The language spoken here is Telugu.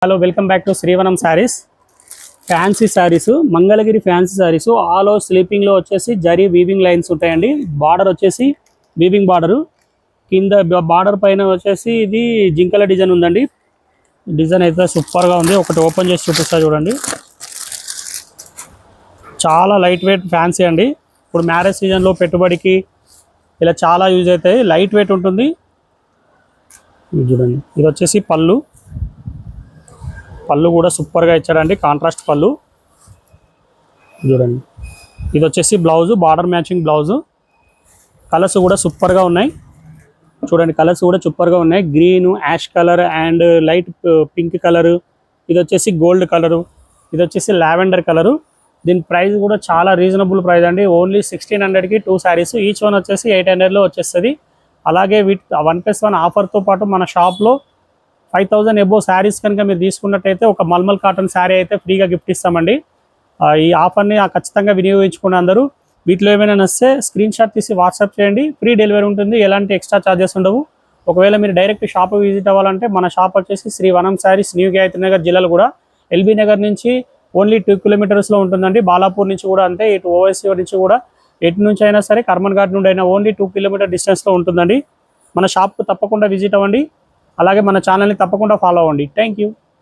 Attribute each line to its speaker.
Speaker 1: Hello welcome back to Srivanam sarees. Fancy sarees, Mangalagiri fancy sarees. All over స్లీపింగ్లో వచ్చేసి జరీ వీవింగ్ లైన్స్ ఉంటాయండి. బార్డర్ వచ్చేసి వీవింగ్ బార్డరు, కింద బార్డర్ పైన వచ్చేసి ఇది జింకల డిజైన్ ఉందండి. డిజైన్ అయితే సూపర్గా ఉంది. ఒకటి ఓపెన్ చేసి చూపిస్తా చూడండి. చాలా లైట్ వెయిట్ ఫ్యాన్సీ అండి. ఇప్పుడు మ్యారేజ్ సీజన్లో పెట్టుబడికి ఇలా చాలా యూజ్ అవుతాయి. లైట్ వెయిట్ ఉంటుంది. చూడండి, ఇది వచ్చేసి పళ్ళు కూడా సూపర్గా ఇచ్చాడండి. కాంట్రాస్ట్ పళ్ళు చూడండి. ఇది వచ్చేసి blouse, border matching blouse. Colours కూడా సూపర్గా ఉన్నాయి చూడండి. కలర్స్ కూడా సూపర్గా ఉన్నాయి. Green, ash colour and light pink colour. ఇది వచ్చేసి గోల్డ్ కలరు. ఇది వచ్చేసి లావెండర్ కలరు. దీని ప్రైస్ కూడా చాలా రీజనబుల్ ప్రైస్ అండి. ఓన్లీ 1600కి 2 శారీస్. ఈచ్ వన్ వచ్చేసి 800లో వచ్చేస్తుంది. అలాగే వీటి 1+1 ఆఫర్తో పాటు మన షాప్లో 5000 ఎబో శారీస్ కనుక మీరు తీసుకున్నట్టయితే ఒక మల్మల్ కాటన్ శారీ అయితే ఫ్రీగా గిఫ్ట్ ఇస్తామండి. ఈ ఆఫర్ని ఖచ్చితంగా వినియోగించుకుని అందరూ. వీటిలో ఏమైనా నచ్చితే స్క్రీన్ షాట్ తీసి వాట్సాప్ చేయండి. ఫ్రీ డెలివరీ ఉంటుంది. ఎలాంటి ఎక్స్ట్రా ఛార్జెస్ ఉండవు. ఒకవేళ మీరు డైరెక్ట్ షాప్ విజిట్ అవ్వాలంటే మన షాప్ వచ్చేసి శ్రీవనం శారీస్, న్యూ గాయత్రి నగర్ జిల్లాలో కూడా ఎల్బీ నగర్ నుంచి ఓన్లీ 2 కిలోమీటర్స్లో ఉంటుందండి. బాలాపూర్ నుంచి కూడా అంతే. ఇటు ఓవైసీ నుంచి కూడా ఎటు నుంచి అయినా సరే, కర్మన్ ఘాట్ నుండి అయినా ఓన్లీ 2 కిలోమీటర్ డిస్టెన్స్లో ఉంటుందండి. మన షాప్కు తప్పకుండా విజిట్ అవ్వండి. అలాగే మన ఛానల్ని తప్పకుండా ఫాలో అవ్వండి. Thank you.